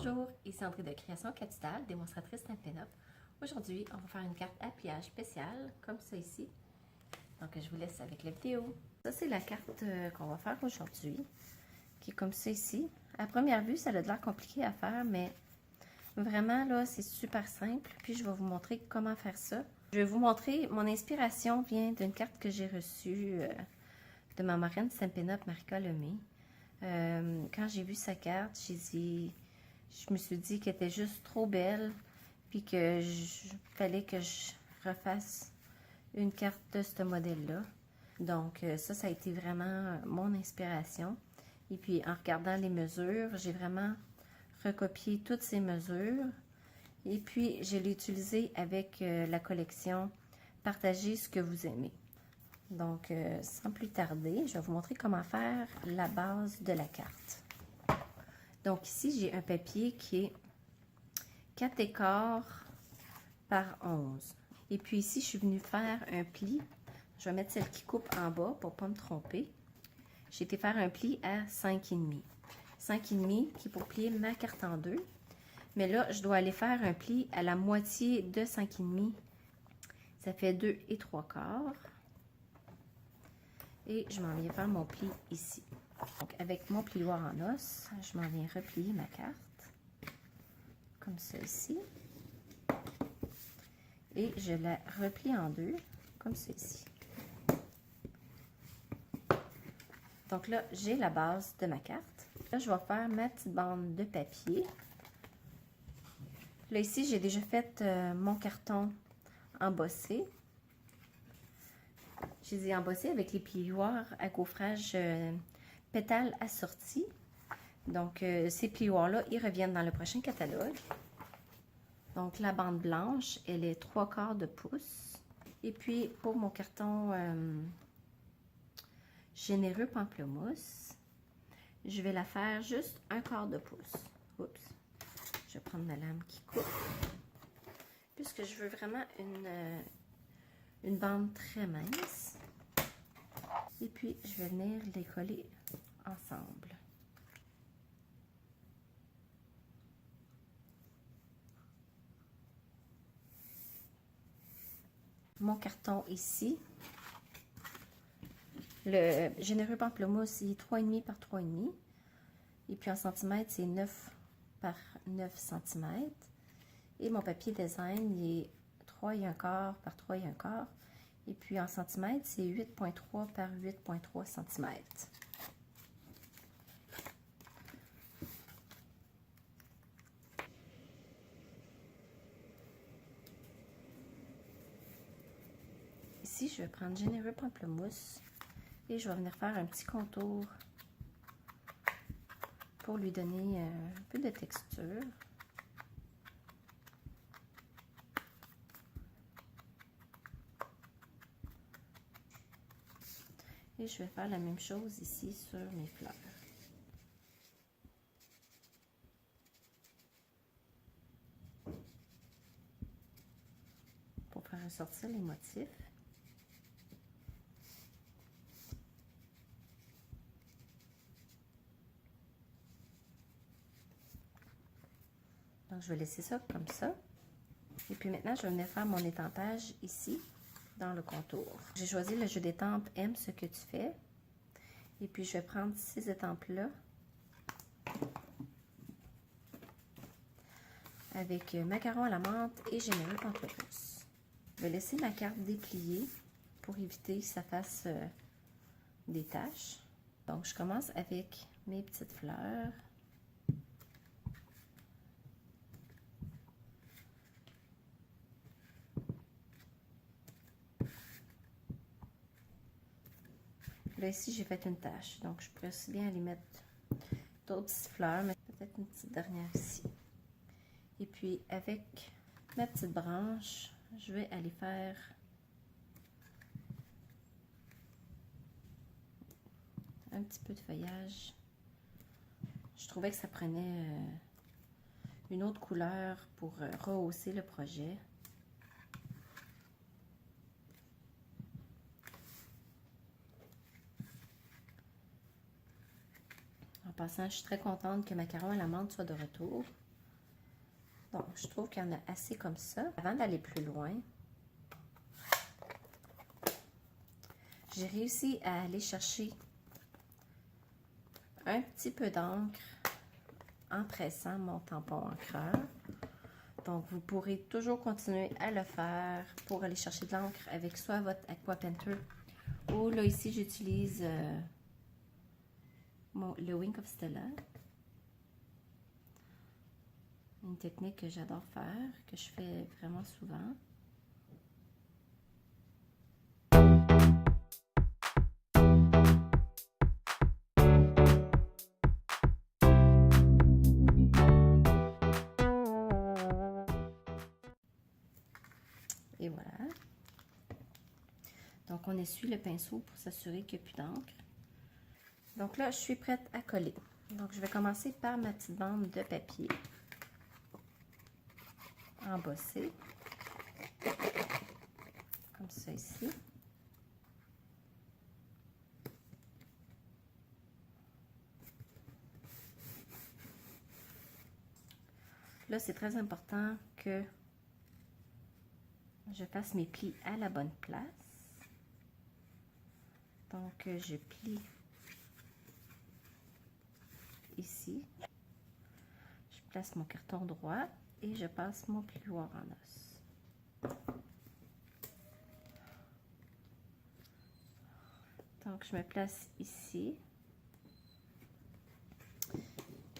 Bonjour, ici André de Création Catudale, démonstratrice Stampin' Up. Aujourd'hui, on va faire une carte à pliage spéciale, comme ça ici. Donc, je vous laisse avec la vidéo. Ça, c'est la carte qu'on va faire aujourd'hui, qui est comme ça ici. À première vue, ça a l'air compliqué à faire, mais vraiment, là, c'est super simple. Puis, je vais vous montrer comment faire ça. Je vais vous montrer, mon inspiration vient d'une carte que j'ai reçue de ma marraine Stampin' Up, Marika Lemay. Quand j'ai vu sa carte, je me suis dit qu'elle était juste trop belle, puis que fallait que je refasse une carte de ce modèle-là. Donc ça a été vraiment mon inspiration. Et puis en regardant les mesures, j'ai vraiment recopié toutes ces mesures. Et puis je l'ai utilisé avec la collection Partagez ce que vous aimez. Donc, sans plus tarder, je vais vous montrer comment faire la base de la carte. Donc, ici, j'ai un papier qui est 4 écarts par 11. Et puis ici, je suis venue faire un pli. Je vais mettre celle qui coupe en bas pour ne pas me tromper. J'ai été faire un pli à 5,5. 5,5 qui est pour plier ma carte en deux. Mais là, je dois aller faire un pli à la moitié de 5,5. Ça fait 2 et 3 quarts. Et je m'en viens faire mon pli ici. Donc, avec mon plioir en os, je m'en viens replier ma carte. Comme ça ici. Et je la replie en deux, comme ça ici. Donc là, j'ai la base de ma carte. Là, je vais faire ma petite bande de papier. Là, ici, j'ai déjà fait mon carton embossé. Je les ai embossés avec les plioirs à gaufrage pétales assortis. Donc, ces plioirs-là, ils reviennent dans le prochain catalogue. Donc, la bande blanche, elle est 3/4 de pouce. Et puis, pour mon carton généreux pamplemousse, je vais la faire juste 1/4 de pouce. Oups! Je vais prendre la lame qui coupe. Puisque je veux vraiment une bande très mince. Et puis, je vais venir les coller ensemble. Mon carton ici, le généreux pamplemousse, il est 3,5 par 3,5. Et puis en centimètres, c'est 9 par 9 cm. Et mon papier design, il est 3,25 par 3,25. Et puis en centimètres, c'est 8,3 par 8,3 cm. Ici, je vais prendre généreux pamplemousse et je vais venir faire un petit contour pour lui donner un peu de texture. Et je vais faire la même chose ici sur mes fleurs. Pour faire ressortir les motifs. Donc, je vais laisser ça comme ça. Et puis maintenant, je vais venir faire mon étampage ici, dans le contour. J'ai choisi le jeu d'étampes Aime ce que tu fais. Et puis, je vais prendre ces étampes-là avec macaron à la menthe et généreux pamplemousse. Je vais laisser ma carte déplier pour éviter que ça fasse des taches. Donc, je commence avec mes petites fleurs. Là, ici, j'ai fait une tache. Donc, je pourrais aussi bien aller mettre d'autres petites fleurs, mais peut-être une petite dernière ici. Et puis, avec ma petite branche, je vais aller faire un petit peu de feuillage. Je trouvais que ça prenait une autre couleur pour rehausser le projet. En passant, je suis très contente que Macaron à la menthe soit de retour. Donc, je trouve qu'il y en a assez comme ça. Avant d'aller plus loin, j'ai réussi à aller chercher un petit peu d'encre en pressant mon tampon encreur. Donc, vous pourrez toujours continuer à le faire pour aller chercher de l'encre avec soit votre Aqua Painter ou là, ici, j'utilise le Wink of Stella. Une technique que j'adore faire, que je fais vraiment souvent. Et voilà. Donc, on essuie le pinceau pour s'assurer qu'il n'y a plus d'encre. Donc là, je suis prête à coller. Donc, je vais commencer par ma petite bande de papier embossée. Comme ça ici. Là, c'est très important que je fasse mes plis à la bonne place. Donc, je plie ici. Je place mon carton droit et je passe mon plioir en os. Donc, je me place ici.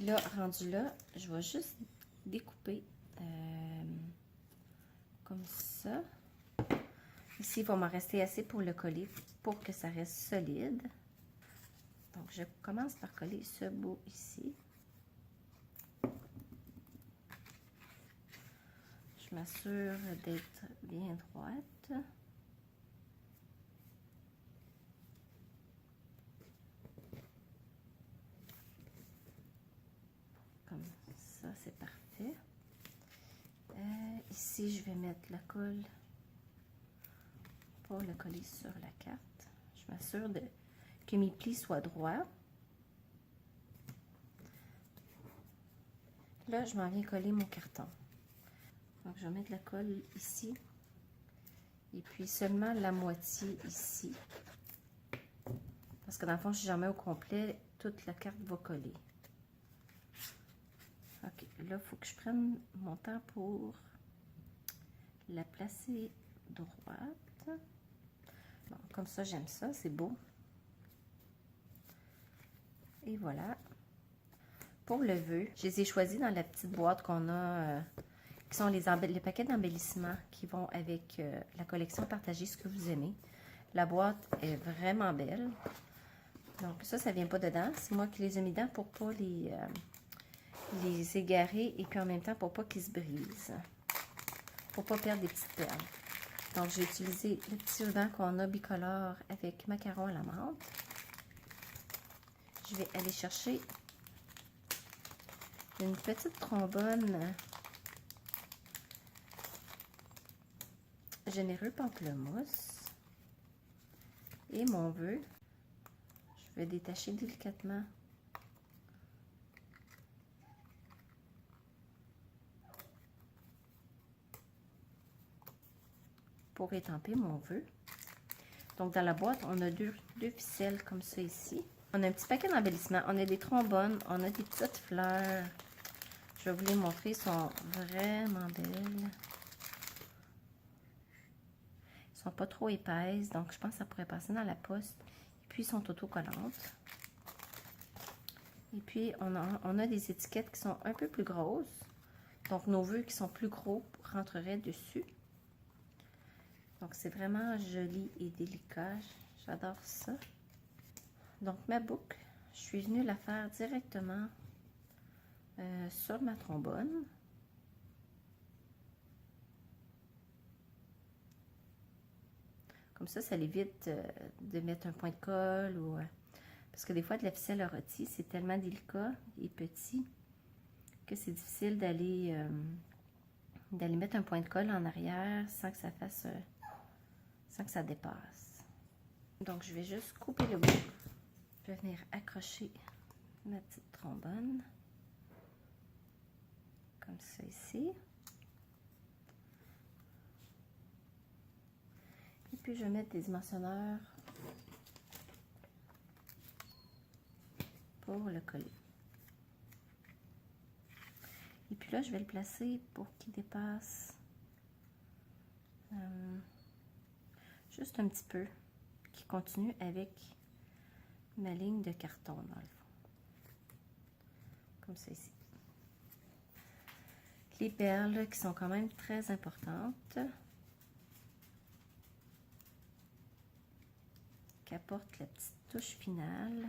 Là, rendu là, je vais juste découper comme ça. Ici, il va m'en rester assez pour le coller, pour que ça reste solide. Donc, je commence par coller ce bout ici. Je m'assure d'être bien droite. Comme ça, c'est parfait. Ici, je vais mettre la colle pour le coller sur la carte. Je m'assure que mes plis soient droits. Là, je m'en viens coller mon carton. Donc, je vais mettre la colle ici. Et puis, seulement la moitié ici. Parce que dans le fond, si j'en mets au complet, toute la carte va coller. Ok, là, il faut que je prenne mon temps pour la placer droite. Bon, comme ça, j'aime ça, c'est beau. Et voilà. Pour le vœu, je les ai choisis dans la petite boîte qu'on a, qui sont les paquets d'embellissements qui vont avec la collection Partagez ce que vous aimez. La boîte est vraiment belle. Donc ça vient pas dedans. C'est moi qui les ai mis dedans pour pas les égarer et puis en même temps pour pas qu'ils se brisent. Pour pas perdre des petites perles. Donc j'ai utilisé le petit ruban qu'on a bicolore avec macaron à la menthe. Je vais aller chercher une petite trombone généreux pamplemousse et mon vœu. Je vais détacher délicatement pour étamper mon vœu. Donc dans la boîte, on a deux ficelles comme ça ici. On a un petit paquet d'embellissements, on a des trombones, on a des petites fleurs. Je vais vous les montrer, elles sont vraiment belles. Elles sont pas trop épaisses, donc je pense que ça pourrait passer dans la poste. Et puis, elles sont autocollantes. Et puis, on a des étiquettes qui sont un peu plus grosses. Donc, nos vœux qui sont plus gros rentreraient dessus. Donc, c'est vraiment joli et délicat. J'adore ça. Donc, ma boucle, je suis venue la faire directement sur ma trombone. Comme ça l'évite de mettre un point de colle ou... parce que des fois, de la ficelle rôtie, c'est tellement délicat et petit que c'est difficile d'aller mettre un point de colle en arrière sans que ça fasse... sans que ça dépasse. Donc, je vais juste couper le bout. Je vais venir accrocher ma petite trombone. Comme ça ici. puis je vais mettre des dimensionneurs pour le coller. Et puis là, je vais le placer pour qu'il dépasse juste un petit peu, qui continue avec ma ligne de carton dans le fond. Comme ça ici. Les perles qui sont quand même très importantes, qui apportent la petite touche finale.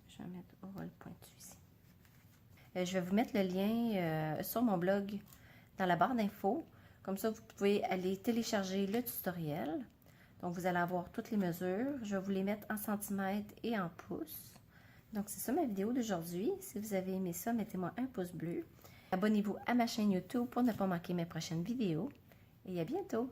Je vais mettre au rôle pointu ici. Je vais vous mettre le lien sur mon blog dans la barre d'infos. Comme ça, vous pouvez aller télécharger le tutoriel. Donc, vous allez avoir toutes les mesures. Je vais vous les mettre en centimètres et en pouces. Donc, c'est ça ma vidéo d'aujourd'hui. Si vous avez aimé ça, mettez-moi un pouce bleu. Abonnez-vous à ma chaîne YouTube pour ne pas manquer mes prochaines vidéos. Et à bientôt!